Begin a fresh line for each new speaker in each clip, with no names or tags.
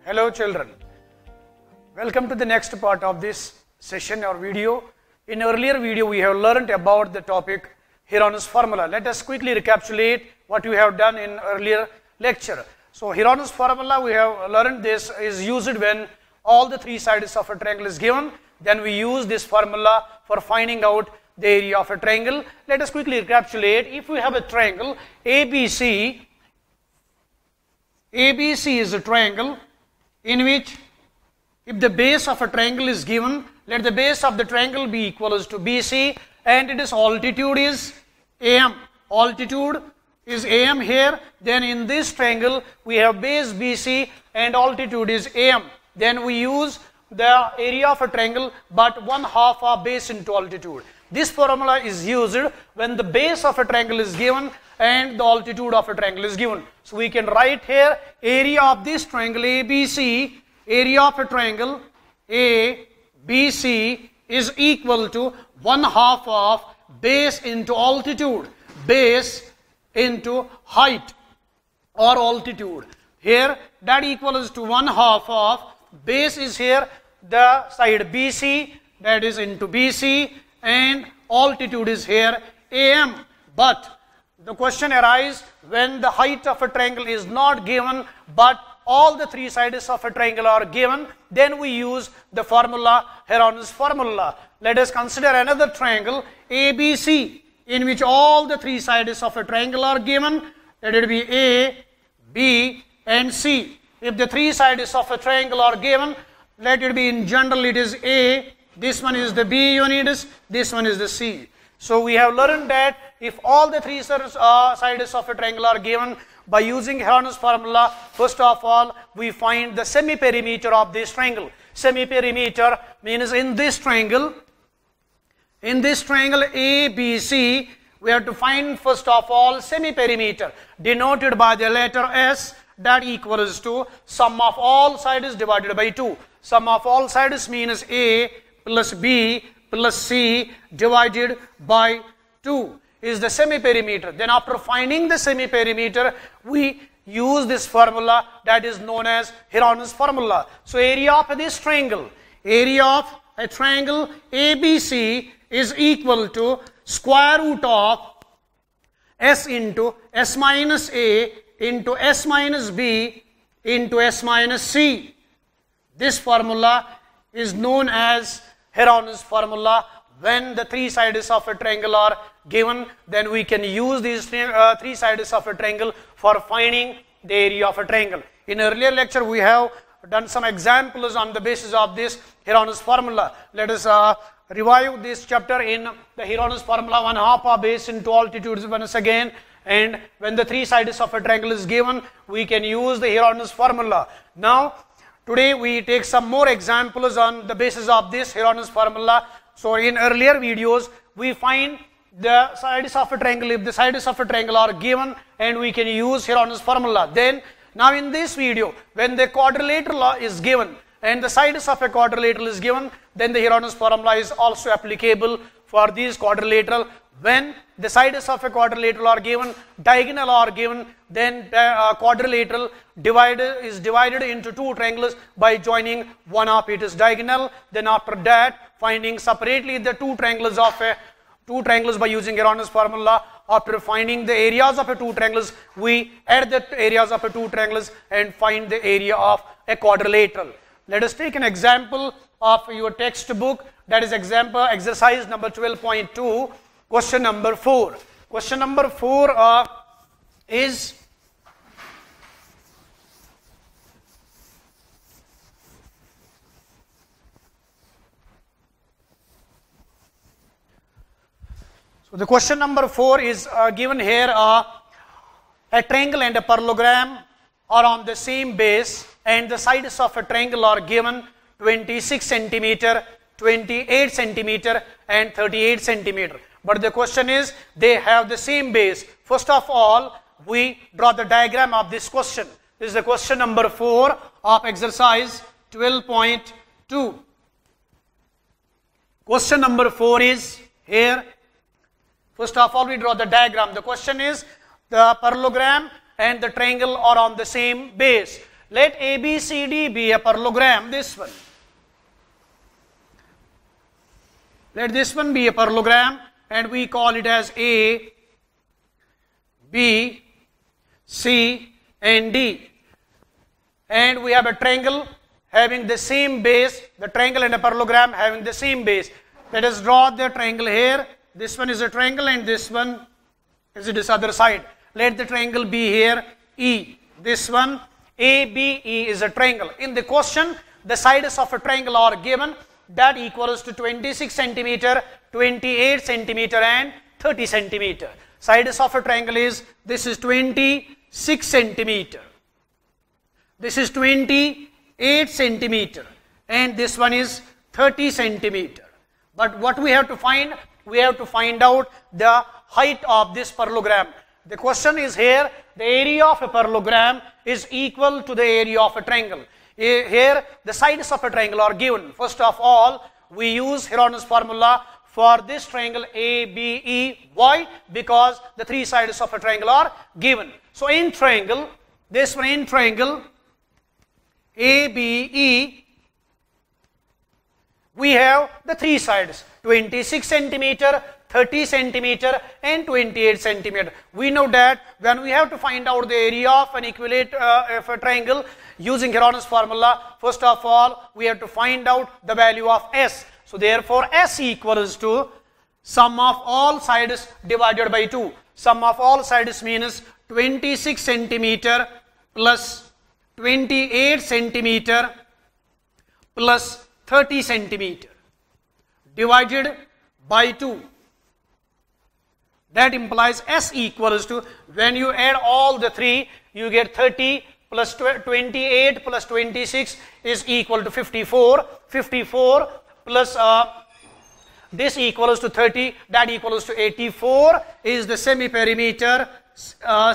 Hello children, welcome to the next part of this session or video. In earlier video we have learned about the topic Heron's formula. Let us quickly recapitulate what we have done in earlier lecture. So Heron's formula, we have learned this is used when all the three sides of a triangle is given. Then we use this formula for finding out the area of a triangle. Let us quickly recapitulate. If we have a triangle ABC is a triangle in which if the base of a triangle is given, let the base of the triangle be equal to BC and its altitude is AM. Altitude is AM here. Then in this triangle we have base BC and altitude is AM. Then we use the area of a triangle but 1/2 of base into altitude. This formula is used when the base of a triangle is given and the altitude of a triangle is given. So we can write here area of this triangle ABC, area of a triangle ABC is equal to 1/2 of base into altitude, base into height or altitude. Here that equals to 1/2 of base is here the side BC, that is into BC, and altitude is here AM. But the question arises when the height of a triangle is not given but all the three sides of a triangle are given, then we use the formula, Heron's formula. Let us consider another triangle ABC in which all the three sides of a triangle are given. Let it be A, B and C. If the three sides of a triangle are given, let it be in general it is A, this one is the B unit, this one is the C. So we have learned that if all the three sides of a triangle are given, by using Heron's formula, first of all we find the semi-perimeter of this triangle. Semi-perimeter means in this triangle ABC, we have to find first of all semi-perimeter denoted by the letter S, that equals to sum of all sides divided by 2. Sum of all sides means A plus B plus C divided by 2 is the semi-perimeter. Then after finding the semi-perimeter, we use this formula that is known as Heron's formula. So area of this triangle, area of a triangle ABC is equal to square root of S into S minus A into S minus B into S minus C. This formula is known as Heron's formula. When the three sides of a triangle are given, then we can use these three sides of a triangle for finding the area of a triangle. In earlier lecture we have done some examples on the basis of this Heron's formula. Let us revive this chapter in the Heron's formula. 1/2 of base into altitude once again, and when the three sides of a triangle is given, we can use the Heron's formula. Now today we take some more examples on the basis of this Heron's formula. So in earlier videos we find the sides of a triangle, if the sides of a triangle are given, and we can use Heron's formula. Then now in this video, when the quadrilateral is given and the sides of a quadrilateral is given, then the Heron's formula is also applicable for these quadrilateral. When the sides of a quadrilateral are given, diagonal are given, then the quadrilateral is divided into two triangles by joining one of its diagonal. Then after that, finding separately the two triangles by using Heron's formula. After finding the areas of a two triangles, we add the areas of a two triangles and find the area of a quadrilateral. Let us take an example of your textbook, that is exercise number 12.2. Question number 4. Question number 4 is so the question number 4 is given here. A triangle and a parallelogram are on the same base and the sides of a triangle are given 26 centimeter, 28 centimeter and 38 centimeter. But the question is, they have the same base. First of all, we draw the diagram of this question. This is the question number 4 of exercise 12.2. Question number 4 is here. First of all, we draw the diagram. The question is, the parallelogram and the triangle are on the same base. Let ABCD be a parallelogram, this one. Let this one be a parallelogram and we call it as A, B, C and D. And we have a triangle having the same base, the triangle and a parallelogram having the same base. Let us draw the triangle here. This one is a triangle and this one is this other side. Let the triangle be here E. This one ABE is a triangle. In the question, the sides of a triangle are given, that equals to 26 centimeter, 28 centimeter and 30 centimeter. Sides of a triangle is, this is 26 centimeter. This is 28 centimeter and this one is 30 centimeter. But what we have to find? We have to find out the height of this parallelogram. The question is here, the area of a parallelogram is equal to the area of a triangle. Here, the sides of a triangle are given. First of all, we use Heron's formula for this triangle ABE. Why? Because the three sides of a triangle are given. So, in triangle, this one in triangle ABE, we have the three sides, 26 centimeter, 30 centimeter and 28 centimeter. We know that when we have to find out the area of an equilateral of a triangle using Heron's formula, first of all, we have to find out the value of S. So, therefore, S equals to sum of all sides divided by 2. Sum of all sides means 26 centimeter plus 28 centimeter plus 30 centimeter divided by 2. That implies S equals to, when you add all the three, you get 30 plus 28 plus 26 is equal to 54. 54 plus this equals to 30, that equals to 84 is the semi-perimeter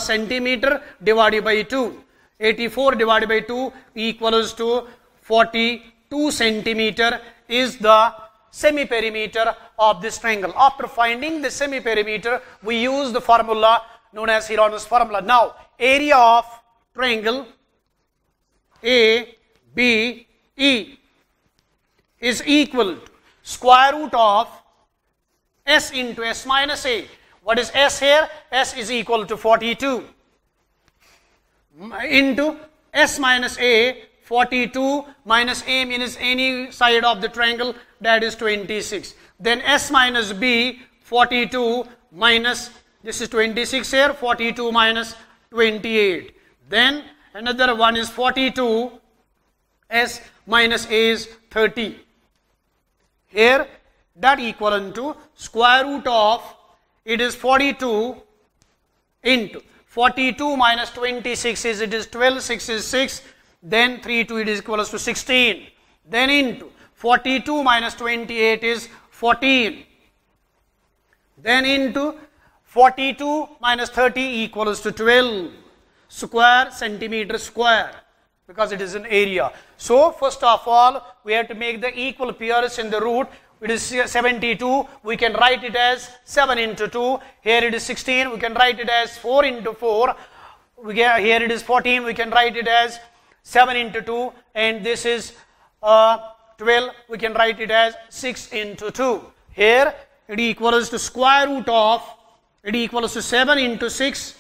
centimeter divided by 2. 84 divided by 2 equals to 42 centimeter is the semi-perimeter of this triangle. After finding the semi-perimeter, we use the formula known as Heron's formula. Now, area of triangle ABE is equal to square root of S into S minus A. What is S here? S is equal to 42 into S minus A. 42 minus A means any side of the triangle, that is 26. Then S minus B, 42 minus, this is 26 here, 42 minus 28. Then another one is 42, S minus A is 30. Here that equivalent to square root of, it is 42 into 42 minus 26 is, it is 12, 6 is 6. Then 3 to it is equals to 16. Then into 42 minus 28 is 14. Then into 42 minus 30 equals to 12 square centimeter square, because it is an area. So, first of all, we have to make the equal pairs in the root. It is 72, we can write it as 7 into 2. Here it is 16, we can write it as 4 into 4. Here it is 14, we can write it as 7 into 2, and this is 12, we can write it as 6 into 2. Here it equals to square root of, it equals to 7 into 6,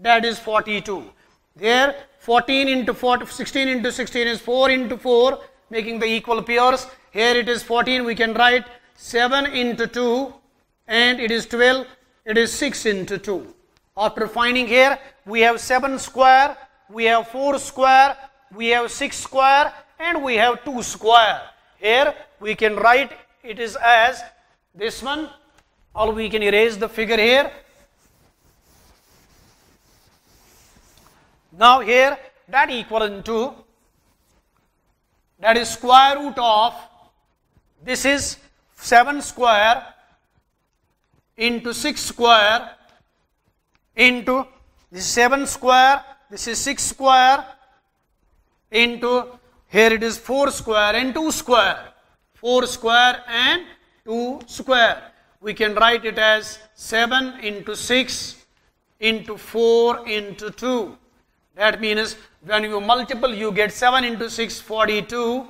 that is 42. There 14 into 4, 16 into 16 is 4 into 4, making the equal pairs. Here it is 14, we can write 7 into 2, and it is 12, it is 6 into 2. After finding here, we have 7 square, we have 4 square, we have 6 square, and we have 2 square. Here we can write it is as this one, or we can erase the figure here. Now here that equivalent to, that is square root of, this is 7 square into 6 square into this is 7 square, this is 6 square into, here it is 4 square and 2 square. 4 square and 2 square. We can write it as 7 into 6 into 4 into 2. That means When you multiple, you get 7 into 6, 42.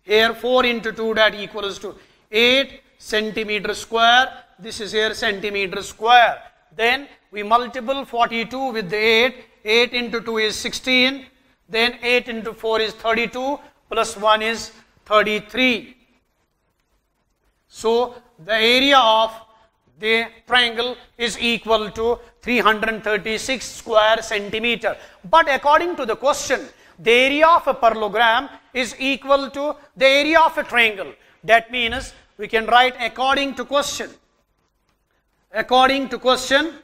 Here 4 into 2, that equals to 8 centimeter square. This is here centimeter square. Then we multiple 42 with the 8. 8 into 2 is 16. Then 8 into 4 is 32. Plus 1 is 33. So the area of the triangle is equal to 336 square centimeter. But according to the question, the area of a parallelogram is equal to the area of a triangle. That means we can write according to question. According to question,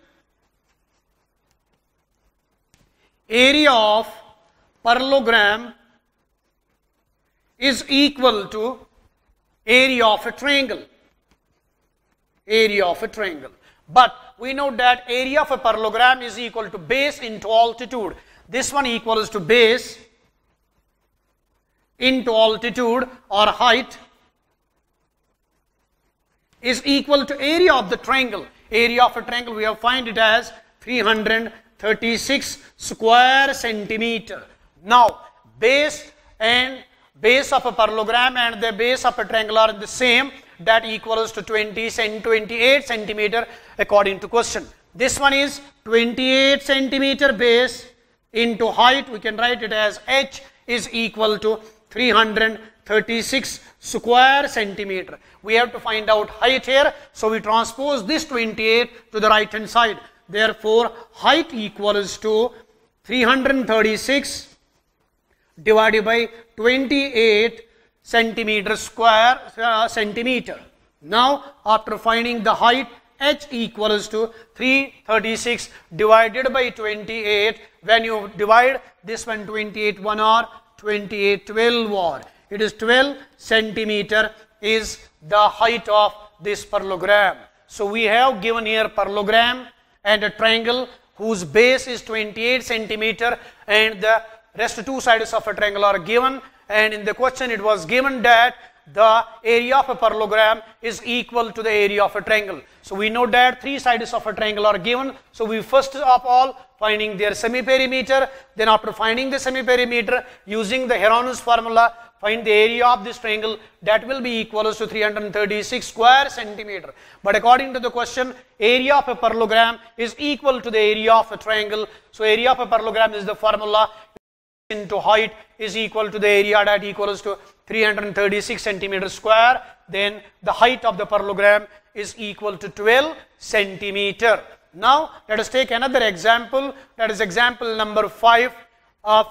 area of parallelogram is equal to area of a triangle. Area of a triangle. But we know that area of a parallelogram is equal to base into altitude. This one equals to base into altitude or height is equal to area of the triangle. Area of a triangle we have find it as 336 square centimeter. Now base of a parallelogram and the base of a triangle are the same. That equals to 28 centimeter according to question. This one is 28 centimeter base into height. We can write it as h is equal to 336 square centimeter. We have to find out height here. So we transpose this 28 to the right hand side. Therefore height equals to 336 divided by 28 centimeter square centimeter. Now after finding the height, h equals to 336 divided by 28. When you divide this one 28 1 or 28 12 or it is 12 centimeter is the height of this parallelogram. So we have given here parallelogram and a triangle whose base is 28 centimeter and the rest two sides of a triangle are given. And in the question it was given that the area of a parallelogram is equal to the area of a triangle. So we know that three sides of a triangle are given. So we first of all finding their semi-perimeter. Then after finding the semi-perimeter, using the Heron's formula, find the area of this triangle. That will be equal to 336 square centimeter. But according to the question, area of a parallelogram is equal to the area of a triangle. So area of a parallelogram is the formula into height is equal to the area, that equals to 336 centimeter square. Then the height of the parallelogram is equal to 12 centimeter. Now let us take another example, that is example number 5 of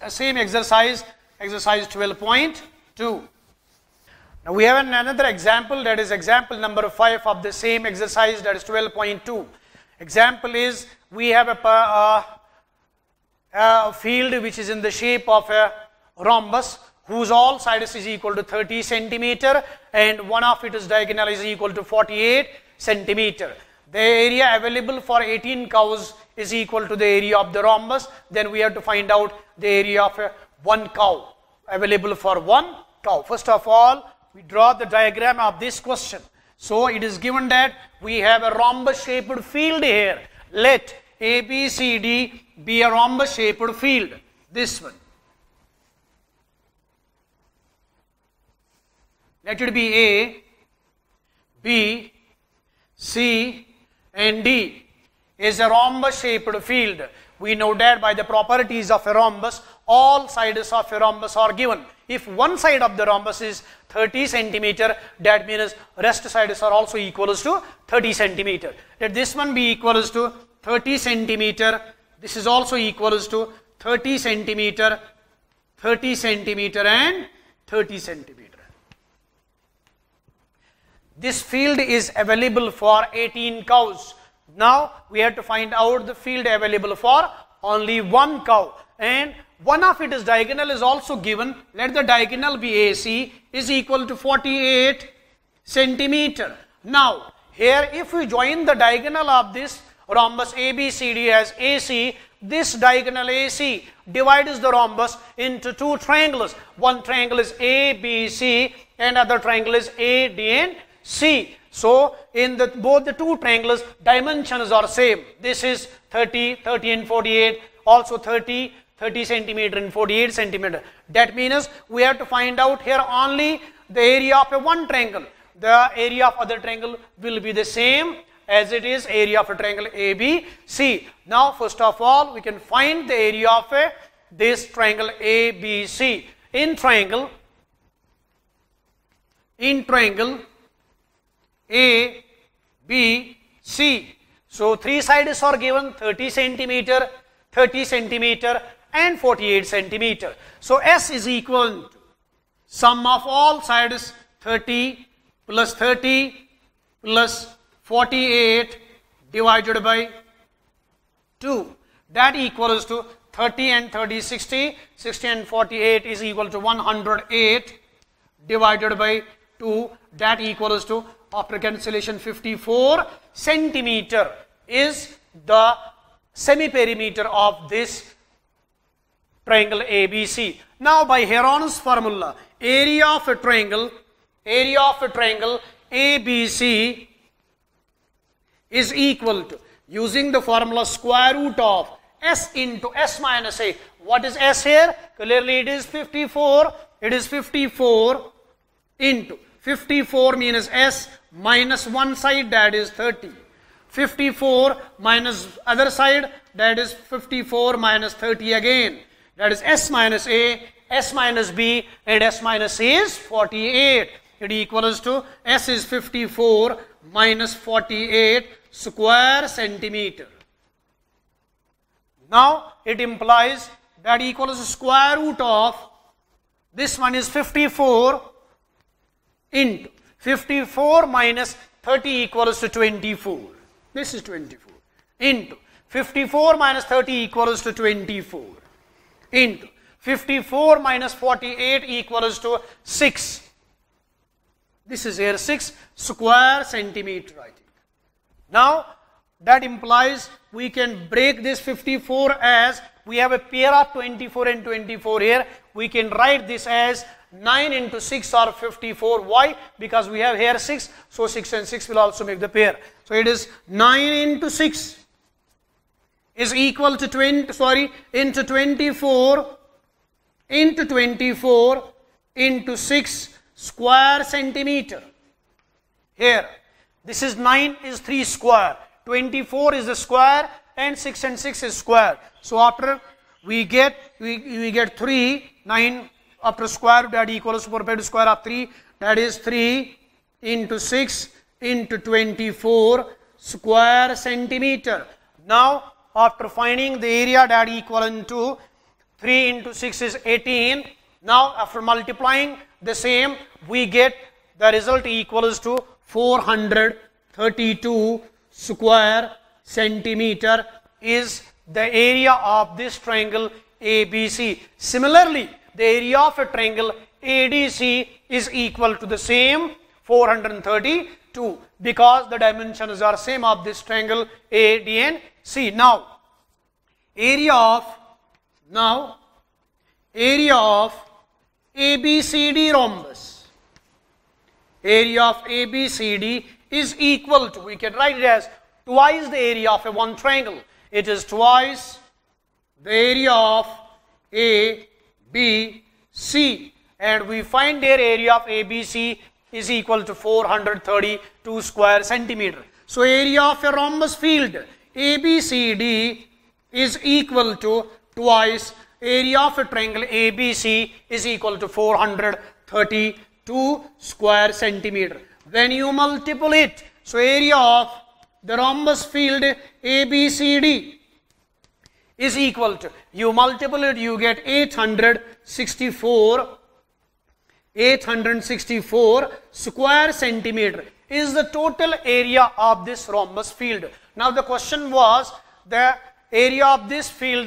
same exercise, exercise 12.2. Now we have another example, that is example number 5 of the same exercise, that is 12.2. Example is we have a field which is in the shape of a rhombus whose all sides is equal to 30 centimeter and one of its diagonal is equal to 48 centimeter. The area available for 18 cows is equal to the area of the rhombus. Then we have to find out the area of one cow available for one cow. First of all, we draw the diagram of this question. So it is given that we have a rhombus shaped field here. Let ABCD be a rhombus shaped field. This one. Let it be A, B, C and D is a rhombus shaped field. We know that by the properties of a rhombus, all sides of a rhombus are given. If one side of the rhombus is 30 centimeter, that means rest sides are also equals to 30 centimeter. Let this one be equals to 30 centimeter. This is also equals to 30 centimeter, 30 centimeter and 30 centimeter. This field is available for 18 cows. Now we have to find out the field available for only one cow. And one of its diagonal is also given. Let the diagonal be AC is equal to 48 centimeter. Now here if we join the diagonal of this rhombus ABCD as AC, this diagonal AC divides the rhombus into two triangles. One triangle is ABC and other triangle is AD and C. So in both the two triangles dimensions are same. This is 30, 30 and 48. also 30 centimeter and 48 centimeter. That means we have to find out here only the area of a one triangle. The area of other triangle will be the same as it is area of a triangle ABC. Now first of all we can find the area of this triangle ABC. In triangle ABC, so three sides are given 30 centimeter, 30 centimeter and 48 centimeter. So S is equal to sum of all sides 30 plus 48 divided by 2. That equals to 30 and 30 60, 60 and 48 is equal to 108 divided by 2. That equals to, after cancellation, 54 centimeter is the semi-perimeter of this triangle ABC. Now by Heron's formula, area of a triangle ABC is equal to, using the formula, square root of S into S minus A. What is S here? Clearly it is 54. It is 54 into 54 means S minus one side, that is 30. 54 minus other side, that is 54 minus 30 again. That is S minus A, S minus B, and S minus A is 48. It equals to S is 54 minus 48 square centimeter. Now it implies that equals square root of, this one is 54 into 54 minus 30 equals to 24. This is 24 into 54 minus 30 equals to 24 into 54 minus 48 equals to 6. This is here 6 square centimeter, I think. Now that implies we can break this 54 as, we have a pair of 24 and 24 here. We can write this as 9 into 6 or 54. Why? Because we have here 6. So 6 and 6 will also make the pair. So it is 9 into 6 is equal to 24 into 6 square centimeter. Here this is 9 is 3 square, 24 is the square, and 6 and 6 is square. So after we get 3, 9 after square, that equals 4 by the square of 3, that is 3 into 6 into 24 square centimeter. Now after finding the area, that equivalent to 3 into 6 is 18. Now after multiplying the same, we get the result equals to 432 square centimeter is the area of this triangle ABC. Similarly, the area of a triangle ADC is equal to the same 432 because the dimensions are same of this triangle AD and C. Now area of ABCD rhombus. Area of ABCD is equal to, we can write it as twice the area of a one triangle. It is twice the area of ABC, and we find their area of ABC is equal to 432 square centimeter. So area of a rhombus field ABCD is equal to twice area of a triangle ABC is equal to 432 square centimeter. When you multiply it, so area of the rhombus field ABCD is equal to, you multiply it, you get 864 square centimeter is the total area of this rhombus field. Now the question was the area of this field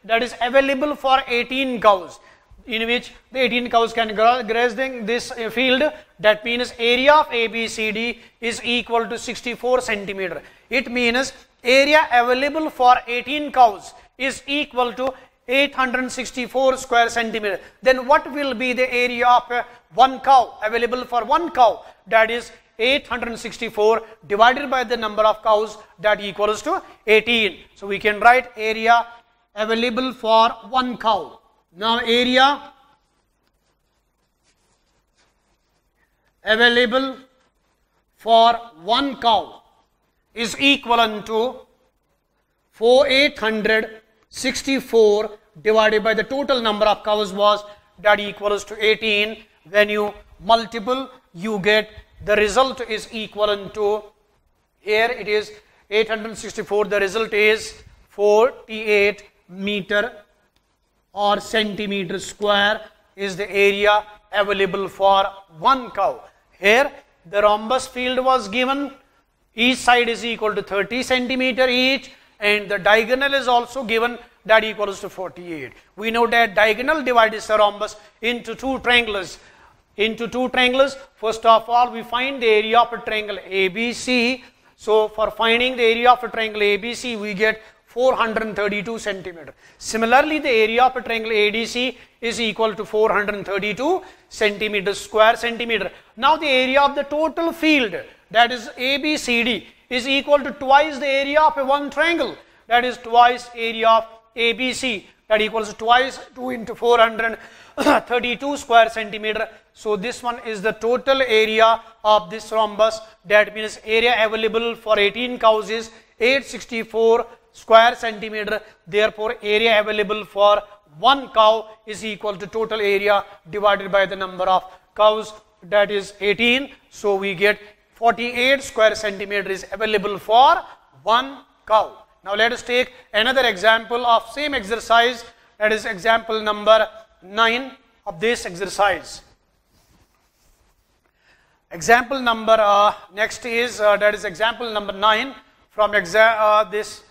that is available for 18 cows, in which the 18 cows can graze this field. That means area of ABCD is equal to 64 centimeter. It means area available for 18 cows is equal to 864 square centimeter. Then what will be the area of one cow available for one cow? That is 864 divided by the number of cows, that equals to 18. So we can write area available for one cow. Now area available for one cow is equivalent to 4864 divided by the total number of cows was that equals to 18. When you multiple, you get the result is equivalent to, here it is 864, the result is 48 meter or centimeter square is the area available for one cow. Here the rhombus field was given, each side is equal to 30 centimeter each, and the diagonal is also given, that equals to 48. We know that diagonal divides the rhombus into two triangles. First of all, we find the area of a triangle ABC. So for finding the area of a triangle ABC, we get 432 centimeter. Similarly, the area of a triangle ADC is equal to 432 centimeters square centimeter. Now the area of the total field, that is ABCD, is equal to twice the area of a one triangle, that is twice area of ABC, that equals to twice 2 into 432 square centimeter. So this one is the total area of this rhombus. That means area available for 18 cows is 864 square centimeter. Therefore area available for one cow is equal to total area divided by the number of cows, that is 18. So we get 48 square centimeter is available for one cow. Now let us take another example of same exercise, that is example number 9 of this exercise. Example number next is that is example number 9 from this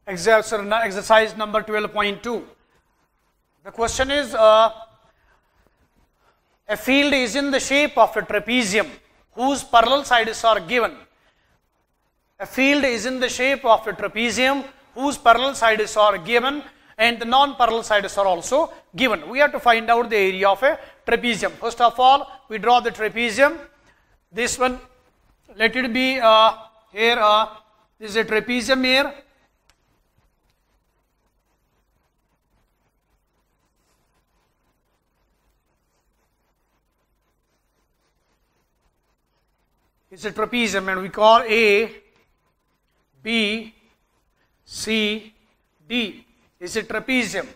exercise number 12.2. The question is, a field is in the shape of a trapezium whose parallel sides are given. A field is in the shape of a trapezium whose parallel sides are given and the non-parallel sides are also given. We have to find out the area of a trapezium. First of all, we draw the trapezium. This one, let it be here, this is a trapezium here. It's a trapezium and we call A, B, C, D. It's a trapezium.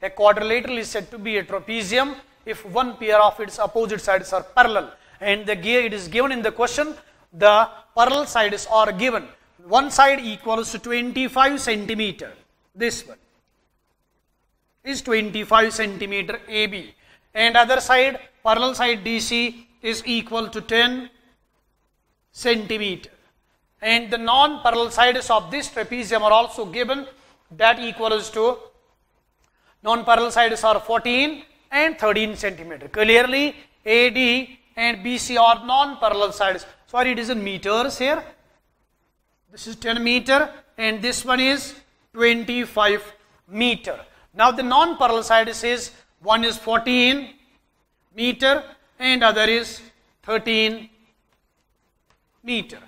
A quadrilateral is said to be a trapezium if one pair of its opposite sides are parallel. And the gear it is given in the question, the parallel sides are given. One side equals to 25 centimeter. This one is 25 centimeter AB. And other side, parallel side DC is equal to 10 centimeter. And the non-parallel sides of this trapezium are also given, that equals to, non-parallel sides are 14 and 13 centimeter. Clearly AD and BC are non-parallel sides. Sorry, it is in meters here. This is 10 meter and this one is 25 meter. Now the non-parallel sides is, one is 14 meter and other is 13 meter.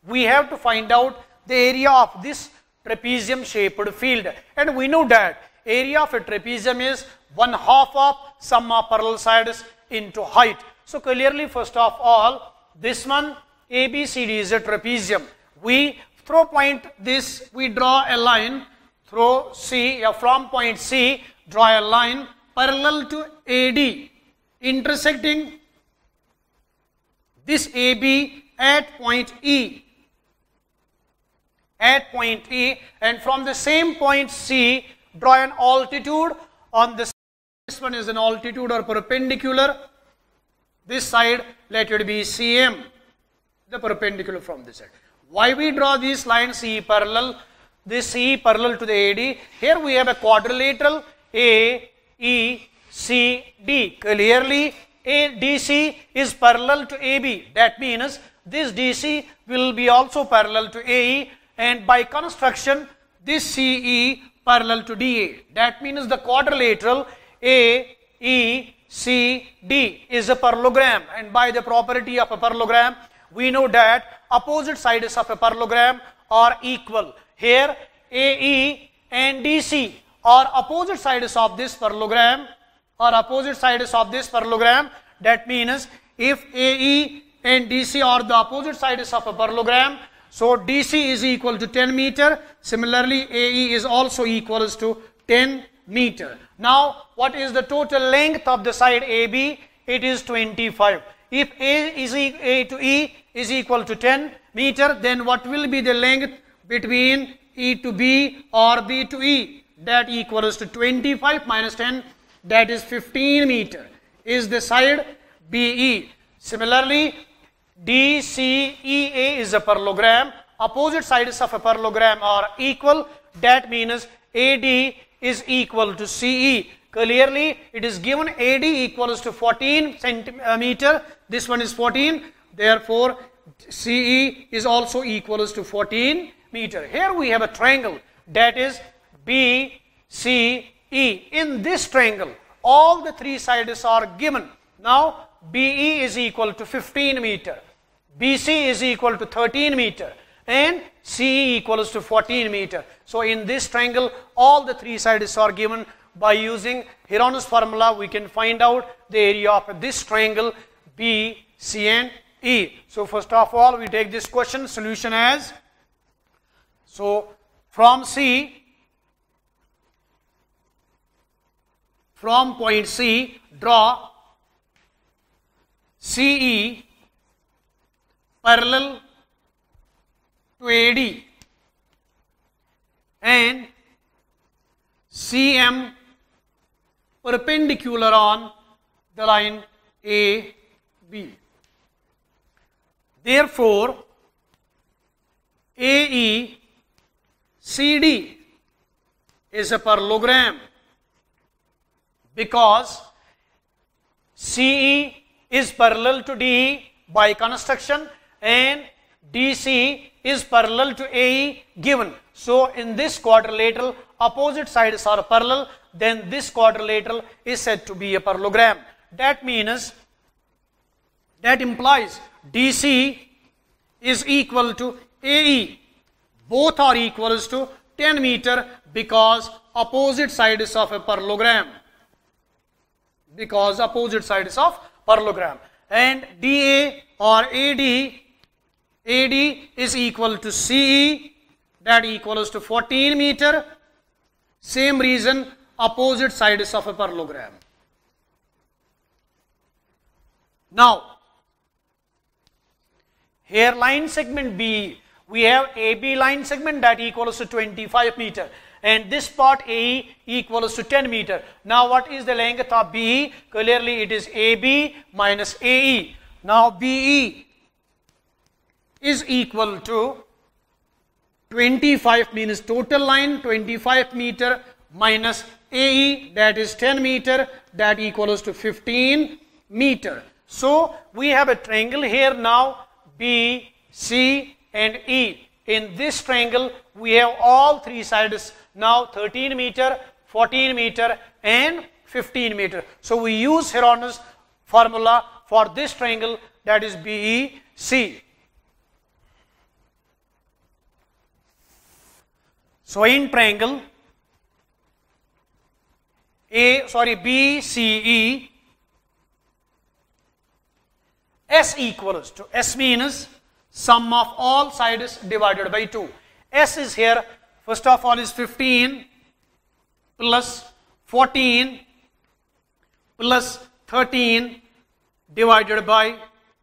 We have to find out the area of this trapezium shaped field, and we know that area of a trapezium is 1/2 of sum of parallel sides into height. So clearly, first of all, this one ABCD is a trapezium. We throw point this, we draw a line through C, from point C, draw a line parallel to AD, intersecting this AB at point E. At point E, and from the same point C, draw an altitude on this. This one is an altitude or perpendicular. This side, let it be CM, the perpendicular from this side. Why we draw these lines C parallel? This C parallel to the AD. Here we have a quadrilateral A, E, C, D. Clearly, ADC is parallel to AB. That means this DC will be also parallel to AE, and by construction, this CE parallel to DA. That means the quadrilateral AECD is a parallelogram, and by the property of a parallelogram, we know that opposite sides of a parallelogram are equal. Here AE and DC or opposite sides of this parallelogram, that means if AE and DC are the opposite sides of a parallelogram, so DC is equal to 10 meter. Similarly, AE is also equals to 10 meter. Now, what is the total length of the side AB? It is 25. If A to E is equal to 10 meter, then what will be the length between E to B or B to E? That equals to 25 minus 10, that is 15 meter, is the side BE. Similarly, DCEA is a parallelogram. Opposite sides of a parallelogram are equal. That means AD is equal to CE. Clearly, it is given AD equals to 14 centimeter. This one is 14. Therefore, CE is also equals to 14 meter. Here we have a triangle, that is BCE. In this triangle, all the three sides are given. Now, BE is equal to 15 meter. BC is equal to 13 meter. And CE equals to 14 meter. So, in this triangle, all the three sides are given. By using Heron's formula, we can find out the area of this triangle B, C and E. So, first of all, we take this question, solution as, so from point C, draw CE parallel to AD and CM perpendicular on the line AB. Therefore, AECD is a parallelogram because CE is parallel to DE by construction and DC is parallel to AE given. So, in this quadrilateral, opposite sides are parallel, then this quadrilateral is said to be a parallelogram. That means, that implies DC is equal to AE. Both are equals to 10 meter because opposite sides of a parallelogram. And DA or AD is equal to CE, that equals to 14 meter. Same reason, opposite sides of a parallelogram. Now, here line segment B, we have AB line segment that equals to 25 meter and this part AE equals to 10 meter. Now, what is the length of BE? Clearly, it is AB minus AE. Now, BE is equal to 25 means total line 25 meter minus AE, that is 10 meter, that equals to 15 meter. So, we have a triangle here now, B, C and E. In this triangle, we have all three sides now 13 meter, 14 meter and 15 meter. So, we use Heron's formula for this triangle, that is BEC. So, in triangle BCE, S equals to, S means sum of all sides divided by 2. S is here, first of all is 15 plus 14 plus 13 divided by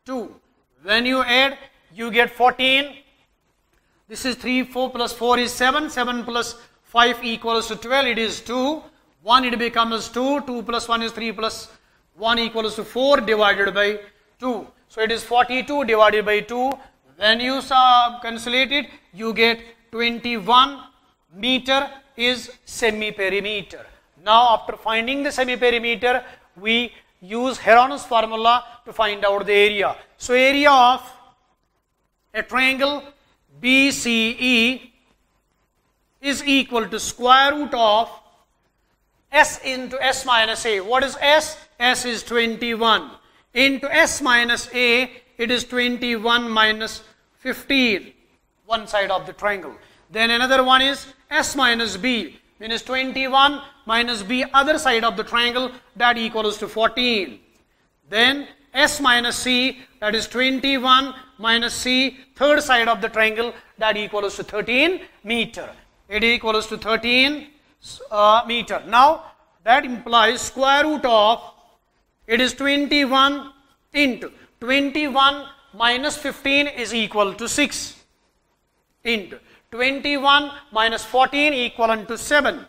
2. When you add, you get 14. This is 3, 4 plus 4 is 7, 7 plus 5 equals to 12, it is 2, 1 it becomes 2, 2 plus 1 is 3 plus 1 equals to 4 divided by 2. So, it is 42 divided by 2, when you cancellate it, you get 21 meter is semi-perimeter. Now, after finding the semi-perimeter, we use Heron's formula to find out the area. So, area of a triangle BCE is equal to square root of S into S minus A. What is S? S is 21. Into S minus A, it is 21 minus 15, one side of the triangle. Then another one is S minus B. means 21 minus B other side of the triangle, that equals to 14. Then S minus C, that is 21 minus C third side of the triangle, that equals to 13 meter. It equals to 13 meter. Now that implies square root of, it is 21 into 21 minus 15 is equal to 6 into 21 minus 14 equivalent to 7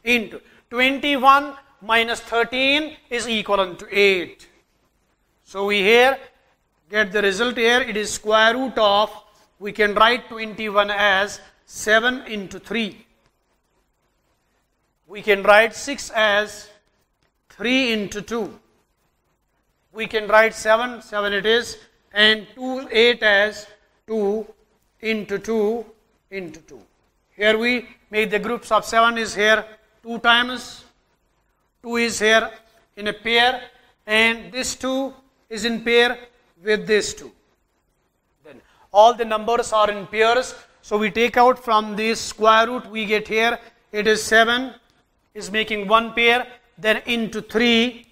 into 21 minus 13 is equivalent to 8. So we here get the result here. It is square root of, we can write 21 as 7 into 3. We can write 6 as 3 into 2. We can write 7 it is, and 8 as 2 into 2 into 2. Here we make the groups of 7 is here 2 times, 2 is here in a pair, and this 2 is in pair with this 2. Then all the numbers are in pairs, so we take out from this square root, we get here, it is 7 is making one pair, then into 3,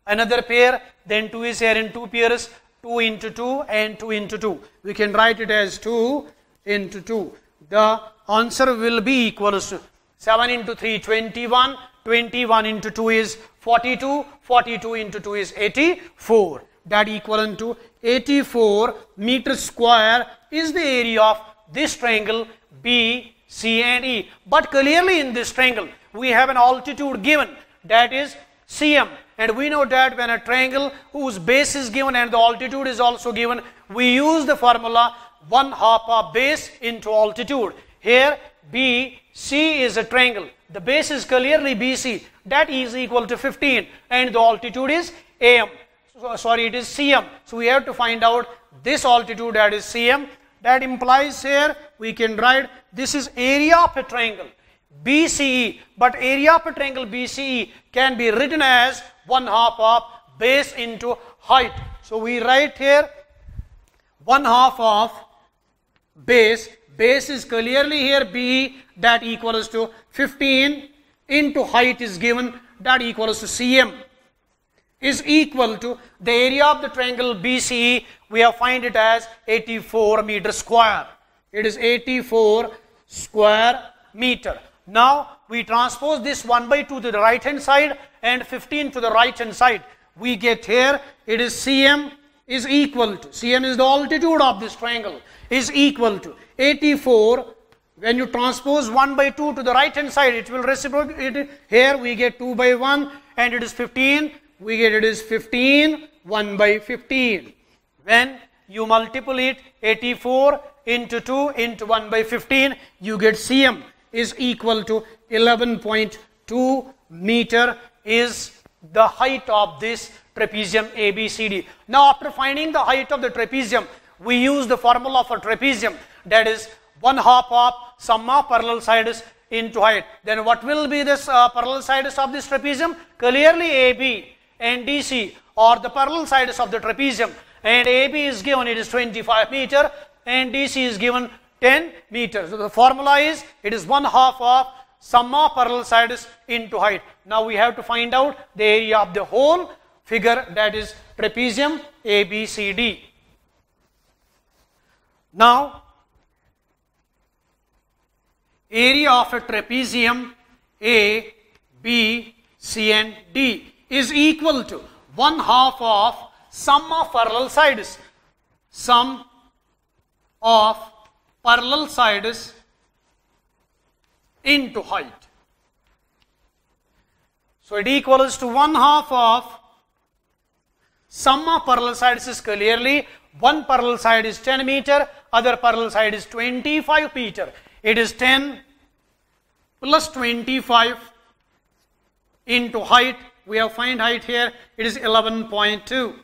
another pair, then 2 is here in 2 pairs, 2 into 2 and 2 into 2. We can write it as 2 into 2. The answer will be equals to 7 into 3, 21, 21 into 2 is 42, 42 into 2 is 84. That equivalent to 84 meters square is the area of this triangle B, C and E. But clearly in this triangle, we have an altitude given, that is Cm. And we know that when a triangle whose base is given and the altitude is also given, we use the formula 1/2 of base into altitude. Here BC is a triangle. The base is clearly BC. That is equal to 15 and the altitude is AM. Sorry, it is Cm. So we have to find out this altitude, that is Cm. That implies here we can write this is area of a triangle BCE, but area of a triangle BCE can be written as 1/2 of base into height. So we write here 1/2 of base. Base is clearly here BE, that equals to 15 into height is given, that equals to Cm is equal to the area of the triangle BCE. We have find it as 84 meter square. It is 84 square meter. Now we transpose this 1/2 to the right hand side and 15 to the right hand side. We get here, it is Cm is equal to, Cm is the altitude of this triangle, is equal to 84. When you transpose 1/2 to the right hand side, it will reciprocate. Here we get 2/1 and it is 15. We get it is 15, 1/15. When you multiply it 84 into 2 into 1/15, you get Cm is equal to 11.2 meter is the height of this trapezium ABCD. Now after finding the height of the trapezium, we use the formula for trapezium, that is 1/2 of sum of parallel sides into height. Then what will be this parallel sides of this trapezium? Clearly AB and DC are the parallel sides of the trapezium, and AB is given, it is 25 meter and DC is given 10 meters. So the formula is, it is 1/2 of sum of parallel sides into height. Now we have to find out the area of the whole figure, that is trapezium ABCD. Now area of a trapezium A, B, C and D is equal to 1/2 of sum of parallel sides. Sum of parallel sides into height. So it equals to 1/2 of sum of parallel sides is clearly, one parallel side is 10 meter, other parallel side is 25 meter. It is 10 plus 25 into height. We have find height here, it is 11.2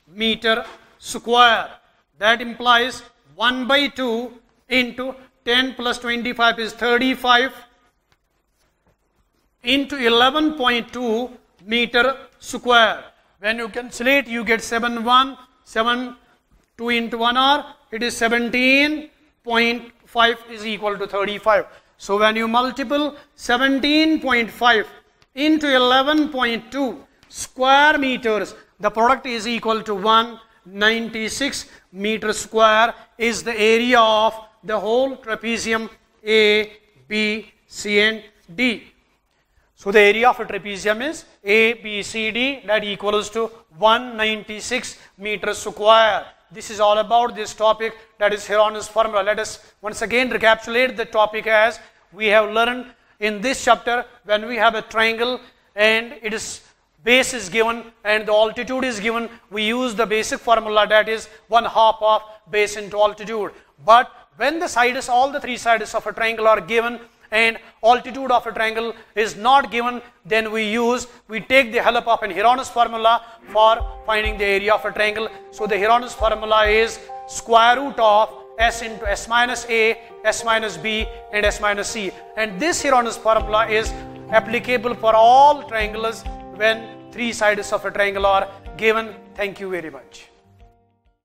meter square. That implies 1/2 into 10 plus 25 is 35 into 11.2 meter square. When you cancel you get 7 into 1 hour, it is 17.5 5 is equal to 35. So when you multiple 17.5 into 11.2 square meters, the product is equal to 196 meters square is the area of the whole trapezium A, B, C and D. So the area of a trapezium is A, B, C, D, that equals to 196 meters square. This is all about this topic, that is Heron's formula. Let us once again recapitulate the topic as we have learned in this chapter. When we have a triangle and its base is given and the altitude is given, we use the basic formula, that is 1/2 of base into altitude. But when the sides, all the three sides of a triangle are given and altitude of a triangle is not given, then we take the help of an Heron's formula for finding the area of a triangle. So the Heron's formula is square root of s into s minus a, s minus b and s minus c. And this Heron's formula is applicable for all triangles when three sides of a triangle are given. Thank you very much.